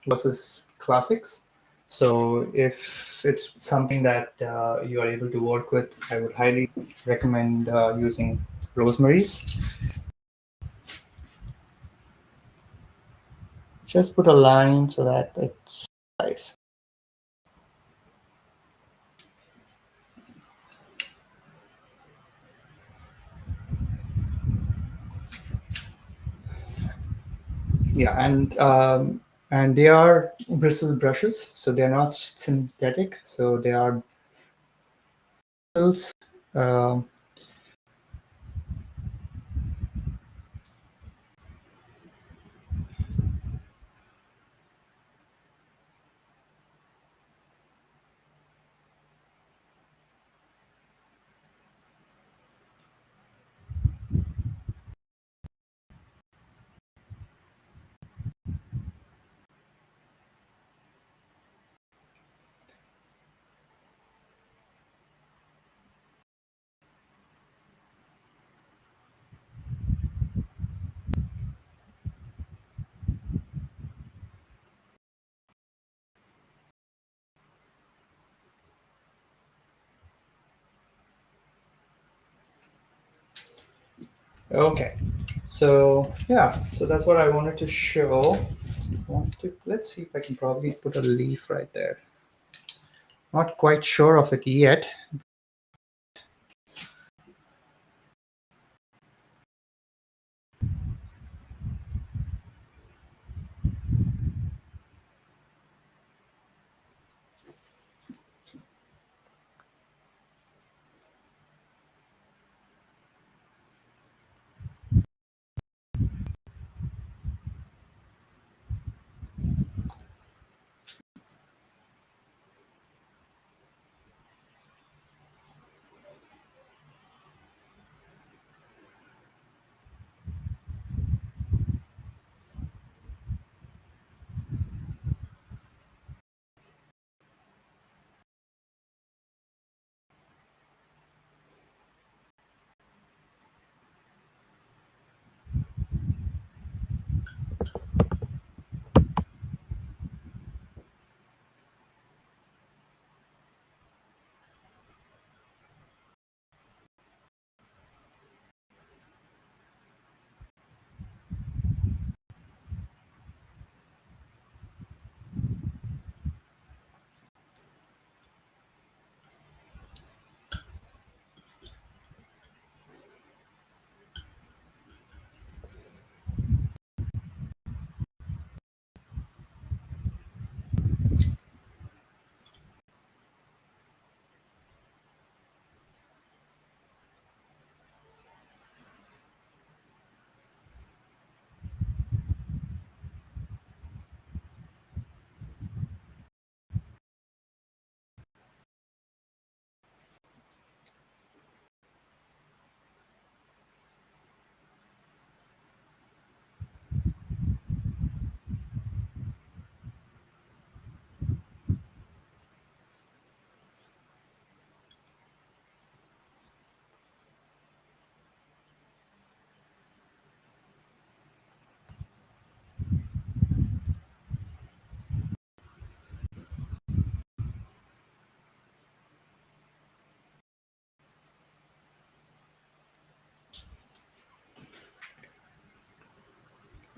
versus classics. So if it's something that you are able to work with, I would highly recommend using rosemaries. Just put a line so that it's nice. Yeah, and they are bristle brushes, so they're not synthetic. So they are bristles. Um, okay, so yeah, so that's what I wanted to show. Let's see if I can probably put a leaf right there. Not quite sure of it yet.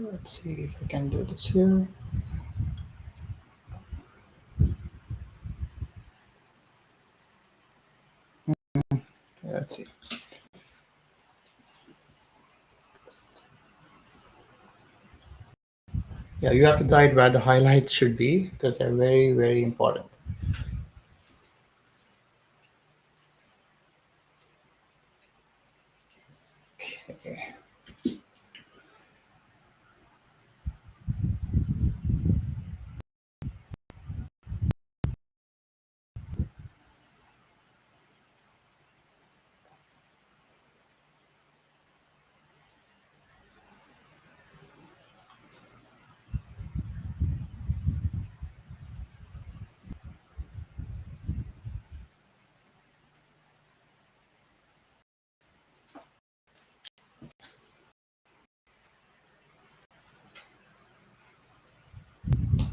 Let's see if I can do this here. Let's see. Yeah, you have to decide where the highlights should be because they're very, very important. Okay.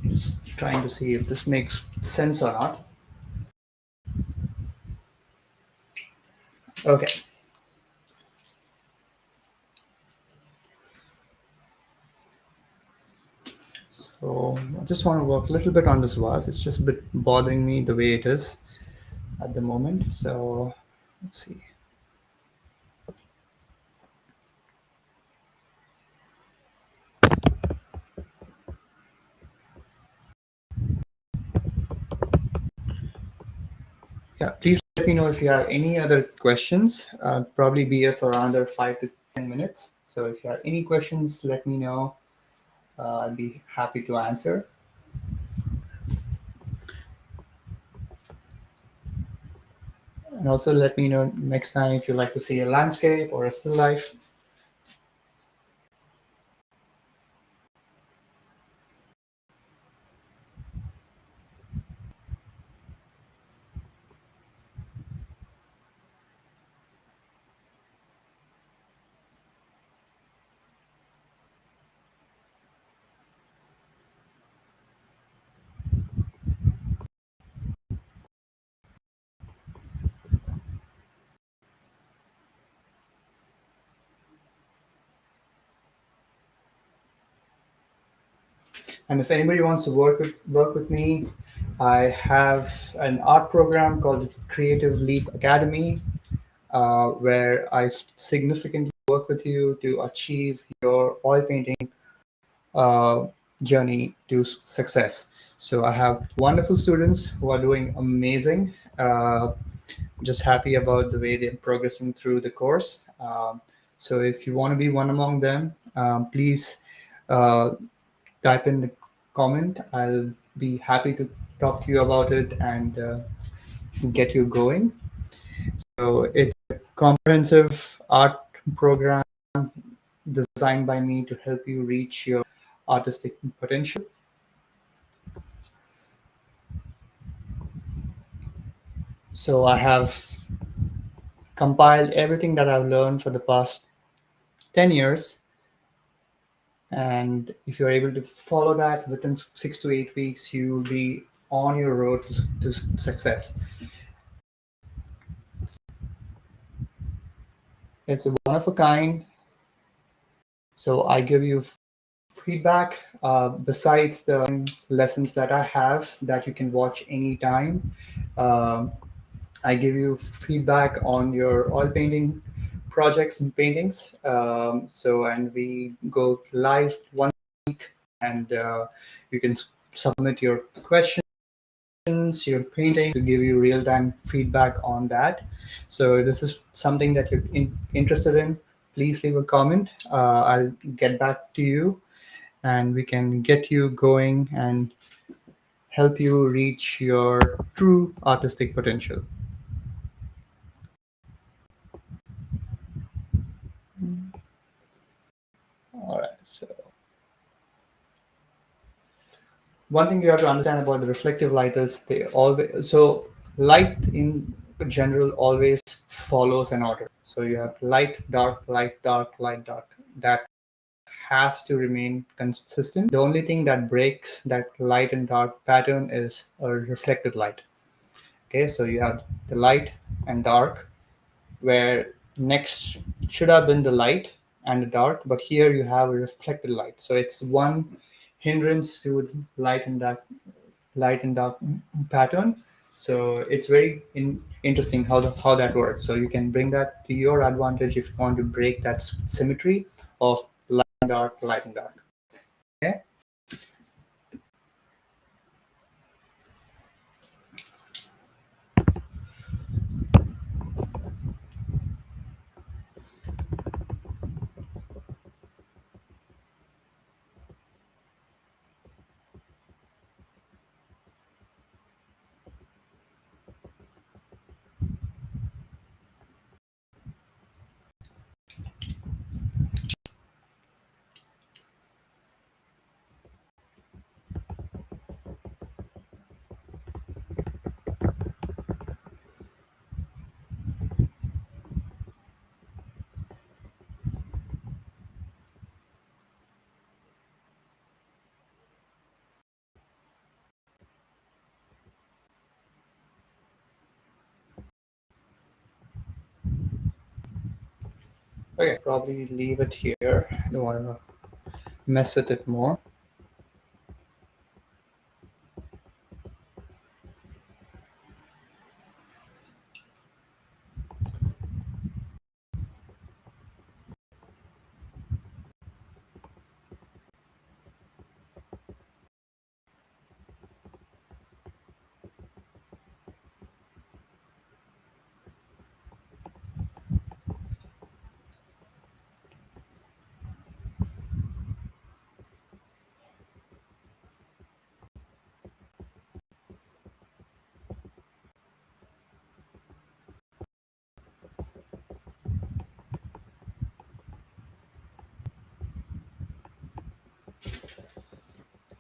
Just trying to see if this makes sense or not. Okay. So I just want to work a little bit on this vase. It's just a bit bothering me the way it is at the moment. So let's see. Yeah, please let me know if you have any other questions. I'll probably be here for another 5 to 10 minutes. So if you have any questions, let me know. I'll be happy to answer. And also let me know next time if you'd like to see a landscape or a still life. And if anybody wants to work with me, I have an art program called the Creative Leap Academy, where I significantly work with you to achieve your oil painting uh, journey to success. So I have wonderful students who are doing amazing. Just happy about the way they're progressing through the course. So if you want to be one among them, please uh, type in the comment. I'll be happy to talk to you about it and get you going. So it's a comprehensive art program designed by me to help you reach your artistic potential. So I have compiled everything that I've learned for the past 10 years. And if you're able to follow that within 6 to 8 weeks, you'll be on your road to success. It's one of a kind. So I give you feedback besides the lessons that I have that you can watch anytime. Um, I give you feedback on your oil painting projects and paintings. And we go live one week, and you can submit your questions, your painting to give you real time feedback on that. So this is something that you're interested in. Please leave a comment. I'll get back to you, and we can get you going and help you reach your true artistic potential. All right. So one thing you have to understand about the reflective light is they always light in general always follows an order. So you have light, dark, light, dark, light, dark. That has to remain consistent. The only thing that breaks that light and dark pattern is a reflected light. Okay, so you have the light and dark, where next should have been the light and the dark, but here you have a reflected light. So it's one hindrance to light and dark pattern. So it's very interesting how that works. So you can bring that to your advantage if you want to break that symmetry of light and dark, light and dark. Okay. Okay, probably leave it here. I don't want to mess with it more.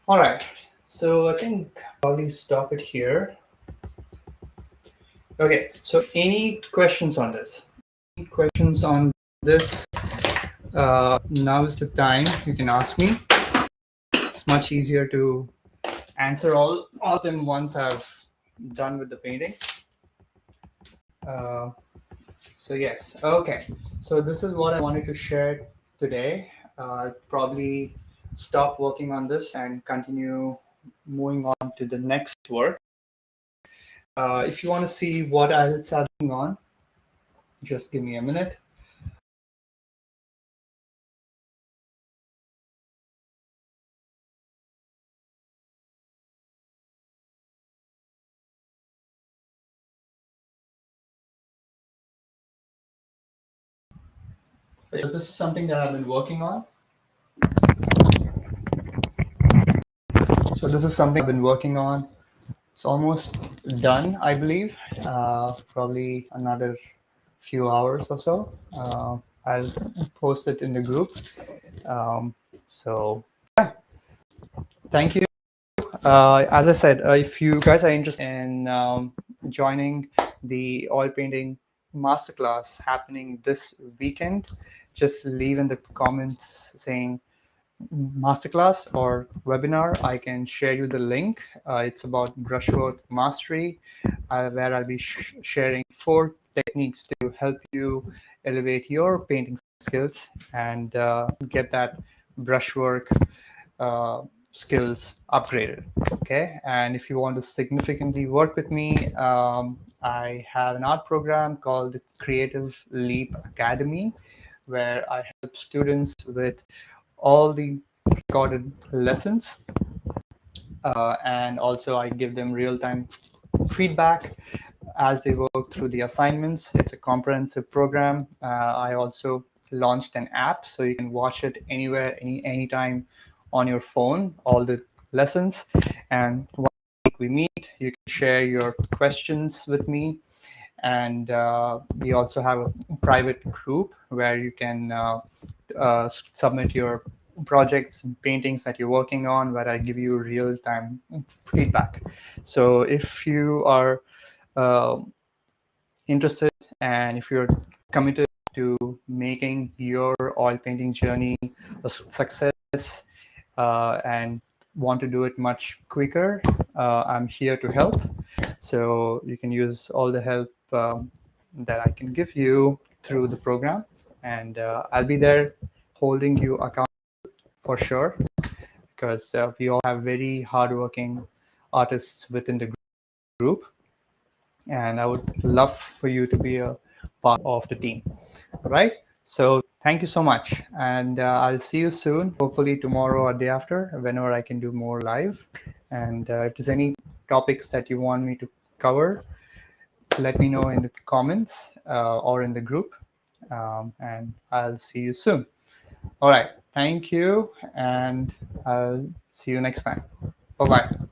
All right. So I think probably stop it here. Okay. So any questions on this? Any questions on this? Now is the time you can ask me. It's much easier to answer all of them once I've done with the painting. Uh, so yes, okay. So this is what I wanted to share today. I'll probably stop working on this and continue moving on to the next work. If you want to see what else I'm working on, just give me a minute. This is something that I've been working on. So this is something I've been working on. It's almost done, I believe. Probably another few hours or so. I'll post it in the group. Um, so yeah, thank you. As I said, if you guys are interested in joining the oil painting masterclass happening this weekend, just leave in the comments saying masterclass or webinar. I can share you the link. It's about brushwork mastery, where I'll be sharing 4 techniques to help you elevate your painting skills and get that brushwork uh, skills upgraded. Okay, and if you want to significantly work with me, I have an art program called the Creative Leap Academy, where I help students with all the recorded lessons, and also I give them real-time feedback as they work through the assignments. It's a comprehensive program. I also launched an app so you can watch it anywhere, anytime on your phone, all the lessons. And once a week we meet, you can share your questions with me. And we also have a private group where you can submit your projects and paintings that you're working on, where I give you real-time feedback. So if you are uh, interested and if you're committed to making your oil painting journey a success, and want to do it much quicker, I'm here to help. So you can use all the help that I can give you through the program, and I'll be there holding you accountable for sure, because we all have very hardworking artists within the group, and I would love for you to be a part of the team. All right. So thank you so much, and I'll see you soon. Hopefully tomorrow or day after, whenever I can do more live. And if there's any topics that you want me to cover, let me know in the comments or in the group, and I'll see you soon. All right. Thank you, and I'll see you next time. Bye bye.